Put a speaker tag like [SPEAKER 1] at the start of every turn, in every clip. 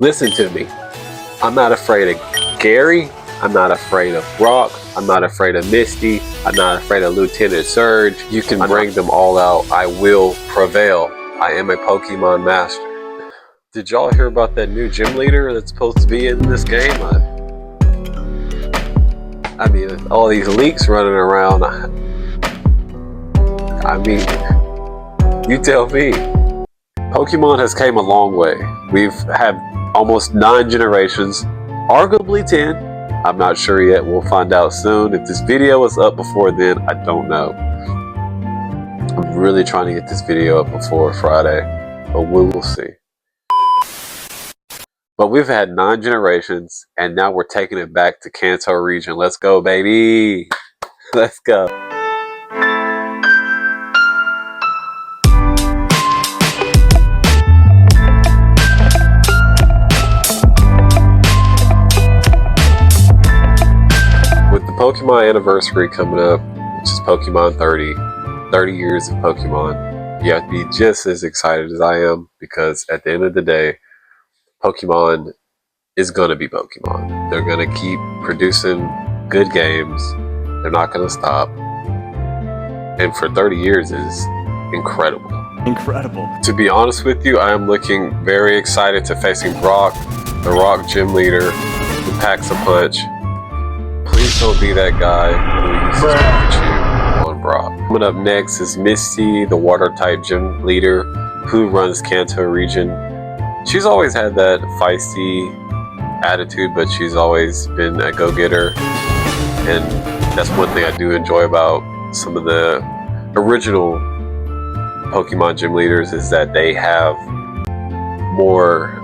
[SPEAKER 1] Listen to me. I'm not afraid of Gary. I'm not afraid of Brock. I'm not afraid of Misty. I'm not afraid of Lieutenant Surge. You can bring them all out. I will prevail. I am a Pokemon master. Did y'all hear about that new gym leader that's supposed to be in this game? I mean, all these leaks running around. I mean, you tell me. Pokemon has came a long way. We've had almost 9 generations, arguably 10. I'm not sure yet. We'll find out soon. If this video is up before then, I don't know. I'm really trying to get this video up before Friday, but we will see. But we've had 9 generations, and now we're taking it back to Kanto region. Let's go, baby. Let's go. With the Pokemon anniversary coming up, which is Pokemon 30 years of Pokemon, you have to be just as excited as I am, because at the end of the day, Pokemon is going to be Pokemon. They're going to keep producing good games. They're not going to stop. And for 30 years is incredible.
[SPEAKER 2] Incredible.
[SPEAKER 1] To be honest with you, I am looking very excited to facing Brock, the Rock gym leader, who packs a punch. Please don't be that guy who uses Pikachu on Brock. Coming up next is Misty, the water type gym leader who runs Kanto region. She's always had that feisty attitude, but she's always been a go-getter. And that's one thing I do enjoy about some of the original Pokemon gym leaders, is that they have more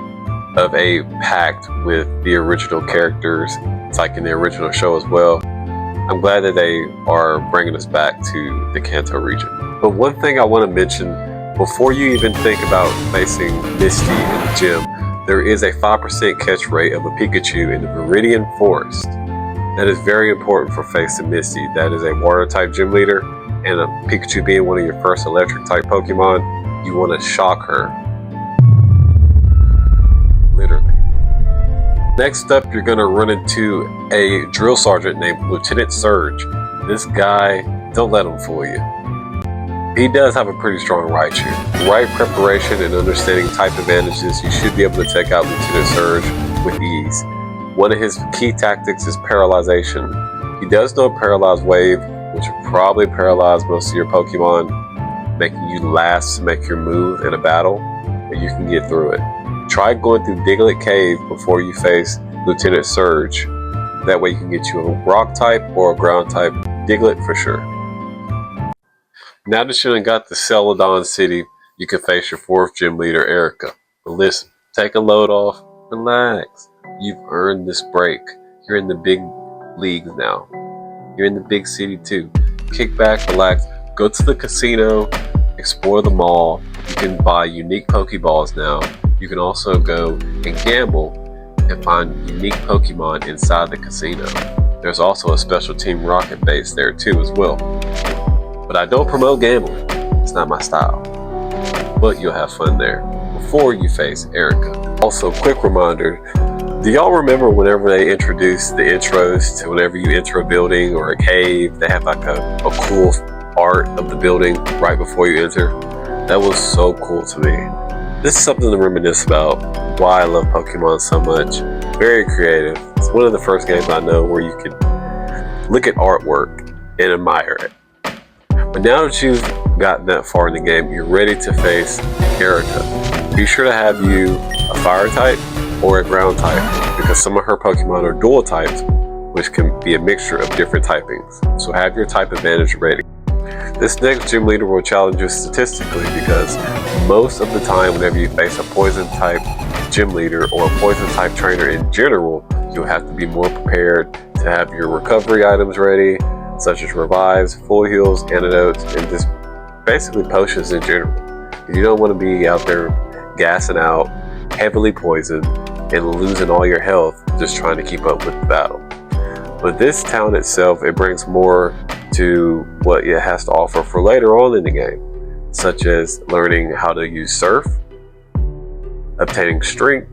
[SPEAKER 1] of a pact with the original characters. It's like in the original show as well. I'm glad that they are bringing us back to the Kanto region. But one thing I want to mention, before you even think about facing Misty in the gym, there is a 5% catch rate of a Pikachu in the Viridian Forest. That is very important for facing Misty. That is a water type gym leader, and a Pikachu being one of your first electric type Pokemon, you want to shock her. Literally. Next up, you're going to run into a drill sergeant named Lieutenant Surge. This guy, don't let him fool you. He does have a pretty strong Raichu. With right preparation and understanding type advantages, you should be able to take out Lieutenant Surge with ease. One of his key tactics is paralyzation. He does know Paralyze Wave, which will probably paralyze most of your Pokemon, making you last to make your move in a battle, but you can get through it. Try going through Diglett Cave before you face Lieutenant Surge. That way you can get you a rock type or a ground type Diglett for sure. Now that you done got the Celadon City, you can face your 4th gym leader, Erica. But listen, take a load off, relax. You've earned this break. You're in the big leagues now. You're in the big city too. Kick back, relax, go to the casino, explore the mall. You can buy unique Pokeballs now. You can also go and gamble and find unique Pokemon inside the casino. There's also a special Team Rocket base there too as well. But I don't promote gambling. It's not my style. But you'll have fun there before you face Erica. Also, quick reminder, do y'all remember whenever they introduced the intros to whenever you enter a building or a cave, they have like a cool art of the building right before you enter? That was so cool to me. This is something to reminisce about why I love Pokemon so much. Very creative. It's one of the first games I know where you can look at artwork and admire it. But now that you've gotten that far in the game, you're ready to face Erica. Be sure to have you a fire type or a ground type, because some of her Pokemon are dual types, which can be a mixture of different typings. So have your type advantage ready. This next gym leader will challenge you statistically, because most of the time whenever you face a poison type gym leader or a poison type trainer in general, you'll have to be more prepared to have your recovery items ready, such as revives, full heals, antidotes, and just basically potions in general. You don't want to be out there gassing out, heavily poisoned, and losing all your health just trying to keep up with the battle. But this town itself, it brings more to what it has to offer for later on in the game, such as learning how to use Surf, obtaining Strength,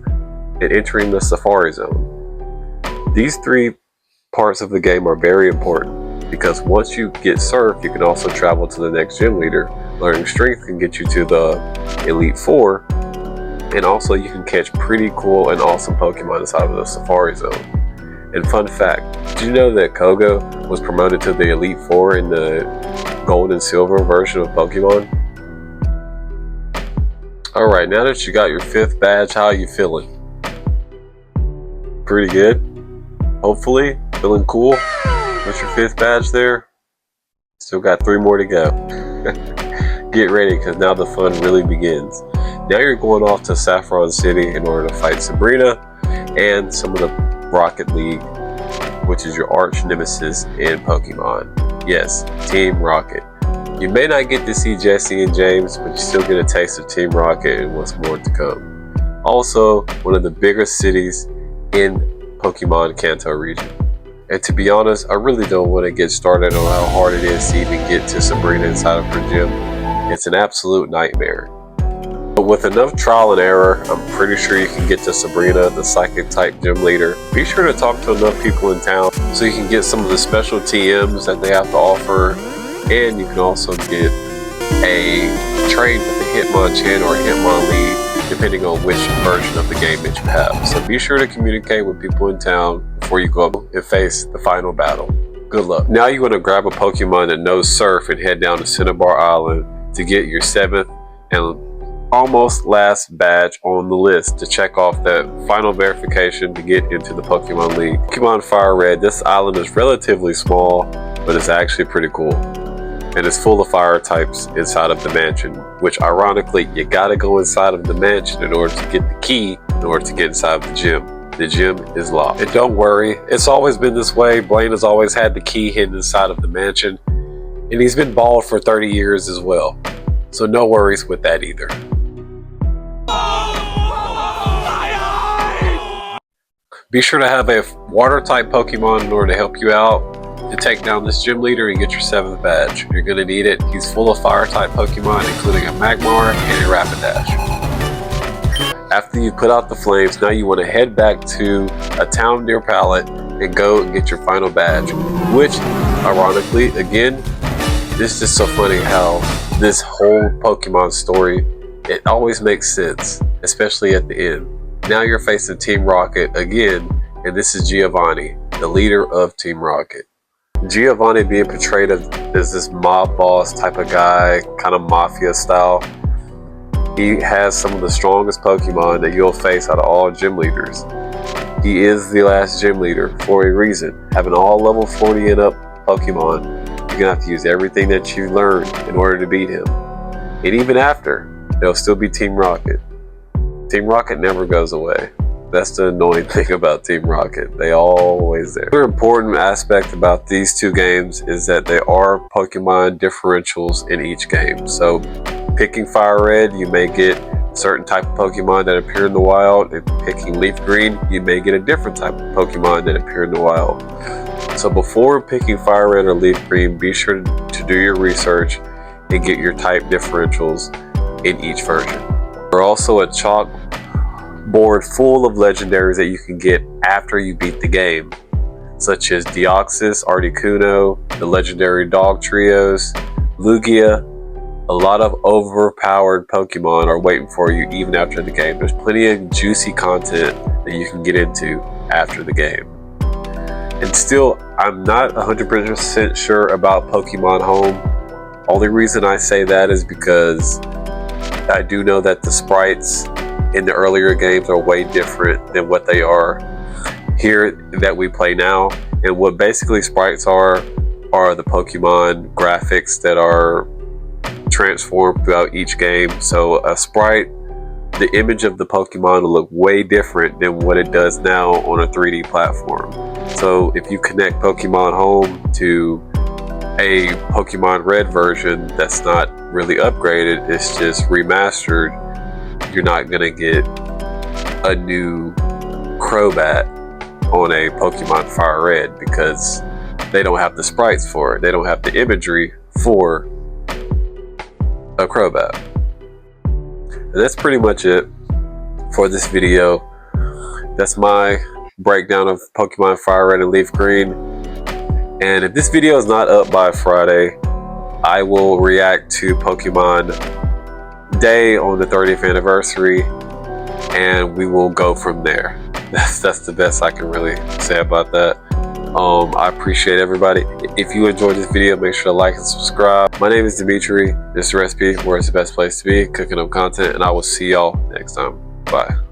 [SPEAKER 1] and entering the Safari Zone. These three parts of the game are very important because once you get Surf, you can also travel to the next gym leader. Learning Strength can get you to the Elite Four, and also you can catch pretty cool and awesome Pokemon inside of the Safari Zone. And fun fact, did you know that Koga was promoted to the Elite Four in the Gold and Silver version of Pokemon? Alright, now that you got your 5th badge, how are you feeling? Pretty good? Hopefully? Feeling cool? What's your 5th badge there? Still got 3 more to go. Get ready, because now the fun really begins. Now you're going off to Saffron City in order to fight Sabrina and some of the Rocket League, which is your arch nemesis in Pokemon. Yes, Team Rocket. You may not get to see Jesse and James, but you still get a taste of Team Rocket and what's more to come. Also, one of the biggest cities in Pokemon Kanto region. And to be honest, I really don't want to get started on how hard it is to even get to Sabrina inside of her gym. It's an absolute nightmare. But with enough trial and error, I'm pretty sure you can get to Sabrina, the psychic type gym leader. Be sure to talk to enough people in town so you can get some of the special TMs that they have to offer. And you can also get a trade with the Hitmonchan or Hitmonlee, depending on which version of the game that you have. So be sure to communicate with people in town before you go and face the final battle. Good luck. Now you want to grab a Pokemon that knows Surf and head down to Cinnabar Island to get your 7th and almost last badge on the list to check off that final verification to get into the Pokemon League. Pokemon Fire Red, this island is relatively small, but it's actually pretty cool. And it's full of fire types inside of the mansion, which ironically, you gotta go inside of the mansion in order to get the key in order to get inside of the gym. The gym is locked. And don't worry, it's always been this way. Blaine has always had the key hidden inside of the mansion, and he's been bald for 30 years as well. So no worries with that either. Be sure to have a water type Pokemon in order to help you out to take down this gym leader and get your 7th badge. You're going to need it. He's full of fire type Pokemon, including a Magmar and a Rapidash. After you put out the flames, now you want to head back to a town near Pallet and go and get your final badge, which ironically, again, this is just so funny how this whole Pokemon story, it always makes sense, especially at the end. Now you're facing Team Rocket again, and this is Giovanni, the leader of Team Rocket. Giovanni being portrayed as this mob boss type of guy, kind of mafia style. He has some of the strongest Pokemon that you'll face out of all gym leaders. He is the last gym leader for a reason. Having all level 40 and up Pokemon, you're going to have to use everything that you learned in order to beat him. And even after, there'll still be Team Rocket. Team Rocket never goes away. That's the annoying thing about Team Rocket. They always there. Another important aspect about these two games is that there are Pokemon differentials in each game. So picking Fire Red, you may get certain type of Pokemon that appear in the wild. And picking Leaf Green, you may get a different type of Pokemon that appear in the wild. So before picking Fire Red or Leaf Green, be sure to do your research and get your type differentials in each version. There's also a chalk board full of legendaries that you can get after you beat the game, such as Deoxys, Articuno, the legendary dog trios, Lugia. A lot of overpowered Pokemon are waiting for you even after the game. There's plenty of juicy content that you can get into after the game. And still, I'm not 100% sure about Pokemon Home. Only reason I say that is because I do know that the sprites in the earlier games are way different than what they are here that we play now. And what basically sprites are the Pokemon graphics that are transformed throughout each game. So a sprite, the image of the Pokemon will look way different than what it does now on a 3D platform. So if you connect Pokemon Home to a Pokemon Red version that's not really upgraded, it's just remastered, you're not gonna get a new Crobat on a Pokemon Fire Red because they don't have the sprites for it. They don't have the imagery for a Crobat. And that's pretty much it for this video. that's my breakdown of Pokemon Fire Red and Leaf Green. And if this video is not up by Friday, I will react to Pokemon Day on the 30th anniversary, and we will go from there. That's the best I can really say about that. I appreciate everybody. If you enjoyed this video, make sure to like and subscribe. My name is Dimitri. This is TheRecipee, where it's the best place to be, cooking up content, and I will see y'all next time. Bye.